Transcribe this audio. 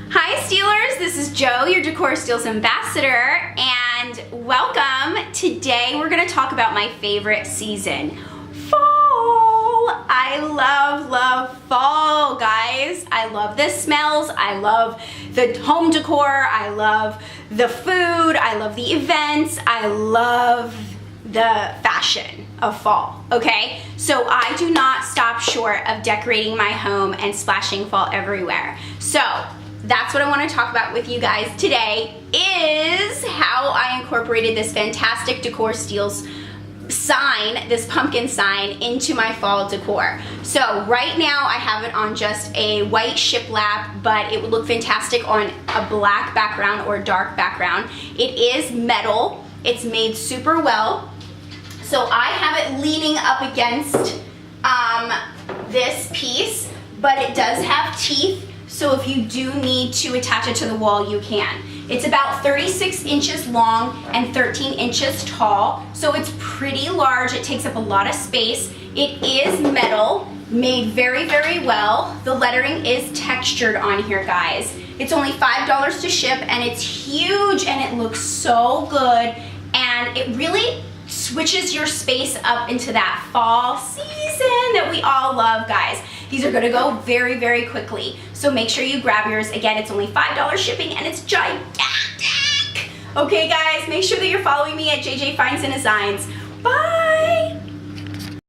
Hi Steelers, this is Jo, your Decor Steals ambassador, and welcome. Today we're going to talk about my favorite season, fall. I love fall, guys. I love the smells, I love the home decor, I love the food, I love the events, I love the fashion of fall, okay? So I do not stop short of decorating my home and splashing fall everywhere. So that's what I want to talk about with you guys today, is how I incorporated this fantastic Decor Steals sign, this pumpkin sign, into my fall decor. So right now I have it on just a white shiplap, but it would look fantastic on a black background or dark background. It is metal, it's made super well. So I have it leaning up against this piece, but it does have teeth. So if you do need to attach it to the wall, you can. It's about 36 inches long and 13 inches tall, so it's pretty large. It takes up a lot of space. It is metal, made very well. The lettering is textured on here, guys. It's only $5 to ship, and it's huge, and it looks so good, and it really switches your space up into that fall season that we all love, guys. These are gonna go very quickly, so make sure you grab yours. Again, it's only $5 shipping, and it's gigantic. Okay, guys, make sure that you're following me at JJ Finds and Designs. Bye.